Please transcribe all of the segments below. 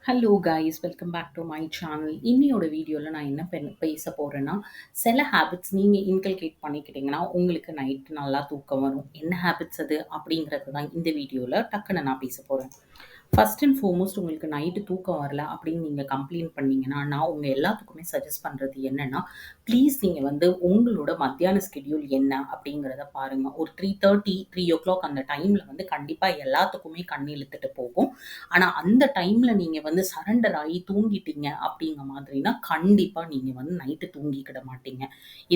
Hello guys, welcome back to my channel. இன்னியோட வீடியோவில் நான் என்ன பேச போகிறேன்னா, சில ஹேபிட்ஸ் நீங்கள் இன்கல்கேட் பண்ணிக்கிட்டிங்கன்னா உங்களுக்கு நைட்டு நல்லா தூக்கம் வரும். என்ன ஹேபிட்ஸ் அது அப்படிங்கிறது தான் இந்த வீடியோவில் டக்குன்னு நான் பேச போகிறேன். ஃபர்ஸ்ட் அண்ட் ஃபார்மோஸ்ட் உங்களுக்கு நைட்டு தூக்கம் வரல அப்படின்னு நீங்கள் கம்ப்ளைண்ட் பண்ணீங்கன்னா, நான் உங்கள் எல்லாத்துக்குமே சஜஸ்ட் பண்ணுறது என்னென்னா, ப்ளீஸ் நீங்கள் வந்து உங்களோட மத்தியான ஸ்கெடியூல் என்ன அப்படிங்கிறத பாருங்கள். ஒரு 3:30, 3:00 அந்த டைமில் வந்து கண்டிப்பாக எல்லாத்துக்குமே கண் இழுத்துட்டு போகும். ஆனா அந்த டைம்ல நீங்க வந்து சரண்டர் ஆயி தூங்கிட்டீங்க அப்படிங்கிற மாதிரினா, கண்டிப்பா நீங்க வந்து நைட்டு தூங்கிக்கிட மாட்டீங்க.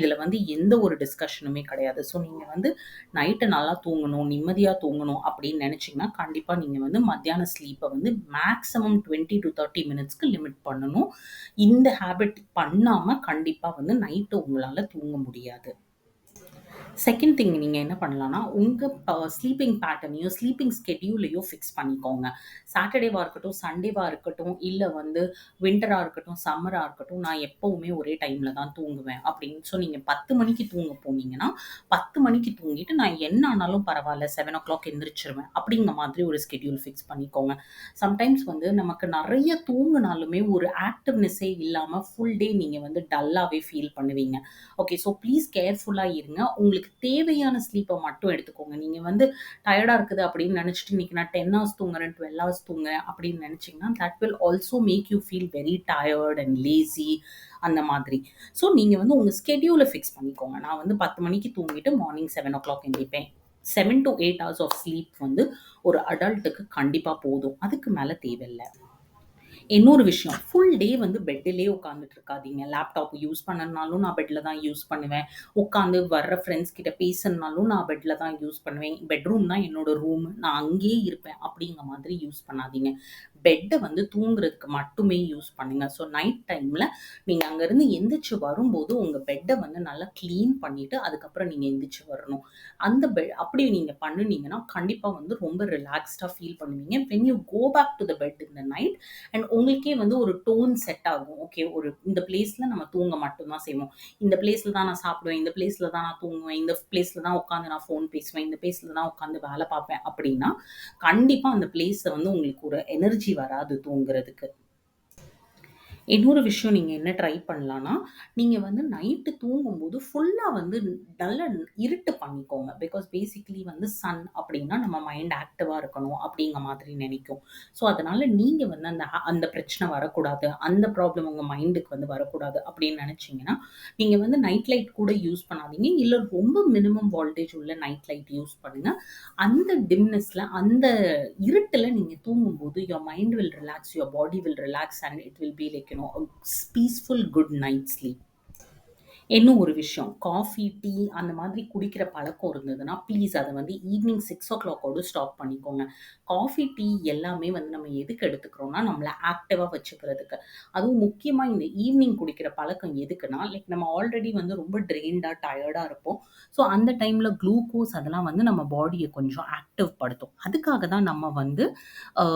இதுல வந்து எந்த ஒரு டிஸ்கஷனுமே கிடையாது. ஸோ நீங்க வந்து நைட்டு நல்லா தூங்கணும், நிம்மதியா தூங்கணும் அப்படின்னு நெனச்சீங்கன்னா, கண்டிப்பா நீங்க வந்து மத்தியான ஸ்லீப்ப வந்து மேக்ஸிமம் 20 to 30 மினிட்ஸ்க்கு லிமிட் பண்ணணும். இந்த ஹேபிட் பண்ணாம கண்டிப்பா வந்து நைட்டு உங்களால தூங்க முடியாது. செகண்ட் திங் நீங்க என்ன பண்ணலாம்னா, உங்க ஸ்லீப்பிங் பேட்டர்னையும், ஸ்லீப்பிங் ஸ்கெட்யூலையும் ஃபிக்ஸ் பண்ணிக்கோங்க. சாட்டர்டேவா இருக்கட்டும், சண்டேவா இருக்கட்டும், இல்ல வந்து வின்டரா இருக்கட்டும், சம்மரா இருக்கட்டும், நான் எப்பவுமே ஒரே டைம்ல தான் தூங்குவேன் அப்படின்னு. ஸோ நீங்க 10 மணிக்கு தூங்க போனீங்கன்னா, 10 மணிக்கு தூங்கிட்டு நான் என்ன ஆனாலும் பரவால்ல 7:00 எந்திரிச்சுருவேன். அப்படிங்கிற மாதிரி ஒரு ஸ்கெட்யூல் ஃபிக்ஸ் பண்ணிக்கோங்க. சம்டைம்ஸ் வந்து நமக்கு நெறைய தூங்குனாலுமே ஒரு ஆக்டிவ்னெஸ்ஸே இல்லாம ஃபுல் டே நீங்க வந்து டல்லாவே ஃபீல் பண்ணுவீங்க. ஓகே. ஸோ ப்ளீஸ் கேர்ஃபுல்லா இருங்க. உங்களுக்கு தேவையான ஸ்லீப்ப மட்டும் எடுத்துக்கோங்க. நீங்க வந்து டயர்டா இருக்குது அப்படின்னு நெனச்சுட்டு, இன்னைக்கு நான் 10 ஹார்ஸ் தூங்குறேன், 12 ஹார்ஸ் தூங்குறேன் அப்படின்னு நெனச்சீங்கன்னா, that will also make you feel very tired and lazy அந்த மாதிரி. ஸோ நீங்க வந்து உங்க ஸ்கெட்யூல ஃபிக்ஸ் பண்ணிக்கோங்க. நான் வந்து 10 மணிக்கு தூங்கிட்டு மார்னிங் 7:00 எந்திரிப்பேன். 7 to 8 ஹார்ஸ் ஆஃப் ஸ்லீப் வந்து ஒரு அடல்ட்டுக்கு கண்டிப்பா போதும். அதுக்கு மேல தேவையில்ல. இன்னொரு விஷயம், ஃபுல் டே வந்து பெட்டுலயே உட்காந்துட்டு இருக்காதீங்க. லேப்டாப் யூஸ் பண்ணணும்னாலும் நான் பெட்ல தான் யூஸ் பண்ணுவேன். உட்காந்து வர்ற ஃப்ரெண்ட்ஸ் கிட்ட பேசணும்னாலும் நான் பெட்ல தான் யூஸ் பண்ணுவேன். பெட்ரூம் தான் என்னோட ரூம். நான் அங்கேயே இருப்பேன். அப்படிங்கிற மாதிரி யூஸ் பண்ணாதீங்க. பெட்ட வந்து தூங்குறதுக்கு மட்டுமே யூஸ் பண்ணுங்க. ஸோ நைட் டைம்ல நீங்க அங்கருந்து எந்திரிச்சு வரும்போது உங்க பெட்ட வந்து நல்லா கிளீன் பண்ணிட்டு, அதுக்கப்புறம் நீங்க எந்திரிச்சு வரணும். அந்த அப்படி நீங்க பண்ணுனீங்கன்னா, கண்டிப்பா வந்து ரொம்ப ரிலாக்ஸ்டா ஃபீல் பண்ணுவீங்க. When you go back to the bed in the night and உங்களுக்கே வந்து ஒரு டோன் செட் ஆகும். ஓகே, ஒரு இந்த பிளேஸ்ல நம்ம தூங்க மட்டும் தான் செய்வோம். இந்த பிளேஸ்ல தான் நான் சாப்பிடுவேன். இந்த பிளேஸ்ல தான் நான் தூங்குவேன். இந்த பிளேஸ்ல தான் உட்காந்து நான் ஃபோன் பேசுவேன். இந்த பிளேஸ்ல தான் உட்காந்து வேலை பார்ப்பேன் அப்படின்னா, கண்டிப்பா அந்த பிளேஸ்ல வந்து உங்களுக்கு ஒரு எனர்ஜி வராது தூங்குறதுக்கு. இன்னொரு விஷயம் நீங்க என்ன ட்ரை பண்ணலான்னா, நீங்க வந்து நைட்டு தூங்கும்போது ஃபுல்லா வந்து நல்லா இருட்டு பண்ணிக்கோங்க. பிகாஸ் பேசிக்கலி வந்து சன் அப்படின்னா நம்ம மைண்ட் ஆக்டிவா இருக்கணும் அப்படிங்கிற மாதிரி நெனைக்கும். ஸோ அதனால நீங்க வந்து அந்த பிரச்சனை வரக்கூடாது. அந்த ப்ராப்ளம் உங்க மைண்டுக்கு வந்து வரக்கூடாது அப்படின்னு நெனைச்சீங்கன்னா, நீங்க வந்து நைட் லைட் கூட யூஸ் பண்ணாதீங்க. இல்ல ரொம்ப மினிமம் வோல்டேஜ் உள்ள நைட் லைட் யூஸ் பண்ணுங்க. அந்த டிம்னஸ்ல அந்த இருட்டுல நீங்க தூங்கும்போது your mind will relax, your body will relax and it will be like peaceful good night sleep. இன்னும் ஒரு விஷயம், காஃபி, டீ அந்த மாதிரி குடிக்கிற பழக்கம் இருந்ததுன்னா, ப்ளீஸ் அத வந்து ஈவினிங் 6:00 ஸ்டாப் பண்ணிக்கோங்க. காஃபி, டீ எல்லாமே வந்து நம்ம எதுக்கு எடுத்துக்கிறோம்னா, நம்மள ஆக்டிவா வச்சுக்கிறதுக்கு. அதுவும் முக்கியமா இந்த ஈவினிங் குடிக்கிற பழக்கம் எதுக்குன்னா, லைக் நம்ம ஆல்ரெடி வந்து ரொம்ப ட்ரெயின்டா, டயர்டா இருப்போம். ஸோ அந்த டைம்ல குளுக்கோஸ் அதெல்லாம் வந்து நம்ம பாடிய கொஞ்சம் ஆக்டிவ் படுத்தும். அதுக்காக தான் நம்ம வந்து அ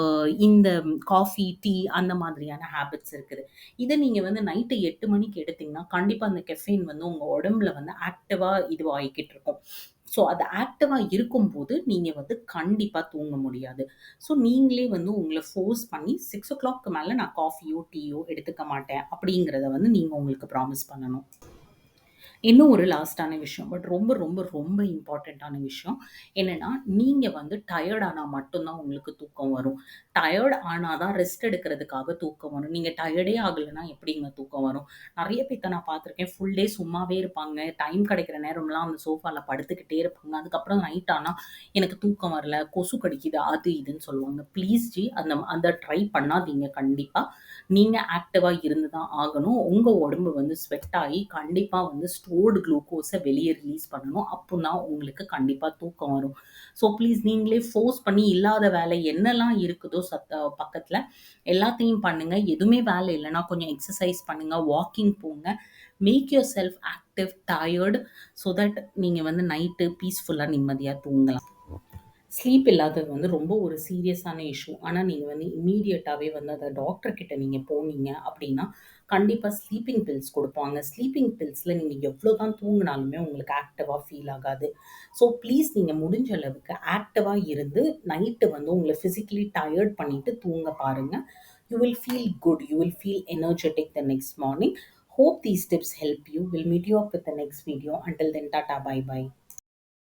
இந்த காஃபி, டீ அந்த மாதிரியான ஹேபிட்ஸ் இருக்குது. இத நீங்க வந்து நைட்டு 8 மணிக்கு எடுத்தீங்கன்னா, கண்டிப்பா அந்த கெஃபைன் வந்து உங்க உடம்புல வந்து ஆக்டிவா இதுவாகிக்கிட்டு இருக்கும். ஸோ அது ஆக்டிவா இருக்கும்போது, நீங்க வந்து கண்டிப்பா தூங்க முடியாது. ஸோ நீங்களே வந்து உங்கள ஃபோர்ஸ் பண்ணி 6:00க்கு மேல நான் காஃபியோ, டீயோ எடுத்துக்க மாட்டேன் அப்படிங்கிறத வந்து நீங்க உங்களுக்கு ப்ராமிஸ் பண்ணணும். இன்னும் ஒரு லாஸ்ட்டான விஷயம். பட் ரொம்ப, ரொம்ப, ரொம்ப இம்பார்ட்டன்ட்டான விஷயம். என்னன்னா, நீங்க வந்து டயர்ட் ஆனா மட்டும் தான் உங்களுக்கு தூக்கம் வரும். டயர்ட் ஆனா தான் ரெஸ்ட் எடுக்கிறதுக்காக தூக்கம் வரும். நீங்க டயர்டே ஆகலன்னா எப்படிங்க தூக்கம் வரும்? நெறைய பேத்த நான் பார்த்துருக்கேன். ஃபுல் டே சும்மாவே இருப்பாங்க. டைம் கிடைக்கிற நேரம்லாம் அந்த சோஃபால படுத்துக்கிட்டே இருப்பாங்க. அதுக்கப்புறம் நைட் ஆனா, எனக்கு தூக்கம் வரல, கொசு கடிக்குது, அது இதுன்னு சொல்லுவாங்க. ப்ளீஸ் ஜி அந்த ட்ரை பண்ணாதீங்க கண்டிப்பா. நீங்க ஆக்டிவா இருந்து தான் ஆகணும். உங்க உடம்பு வந்து ஸ்வெட் ஆயி கண்டிப்பா வந்து ஸ்டோர்டு குளுக்கோஸ வெளிய ரிலீஸ் பண்ணணும். அப்பன்னா உங்களுக்கு கண்டிப்பா தூக்கம் வரும். ஸோ ப்ளீஸ் நீங்களே ஃபோர்ஸ் பண்ணி இல்லாத வேலை என்னலாம் இருக்குதோ பக்கத்துல எல்லாத்தையும் பண்ணுங்க. எதுவுமே வேலை இல்லன்னா கொஞ்சம் எக்சர்சைஸ் பண்ணுங்க, வாக்கிங் போங்க. Make yourself active, tired so that நீங்க வந்து நைட்டு பீஸ்ஃபுல்லா நிம்மதியா தூங்கலாம். ஸ்லீப் இல்லாதது வந்து ரொம்ப ஒரு சீரியஸான இஷ்யூ. ஆனா, நீங்க வந்து இம்மீடியட்டாவே வந்து அத டாக்டர் கிட்ட நீங்க போனீங்க அப்டின்னா, கண்டிப்பா ஸ்லீப்பிங் பில்ஸ் குடுப்பாங்க. ஸ்லீப்பிங் பில்ஸ்ல நீங்க எவ்ளோ தான் தூங்குனாலுமே உங்களுக்கு ஆக்டிவா ஃபீல் ஆகாது. ஸோ ப்ளீஸ் நீங்க முடிஞ்ச அளவுக்கு ஆக்டிவா இருந்து, நைட்டு வந்து உங்கள பிசிக்கலி டயர்ட் பண்ணிட்டு தூங்க பாருங்க. you will feel good, you will feel energetic the next morning. Hope these tips help you. We'll meet you up with the next video. Until then, tata, bye bye.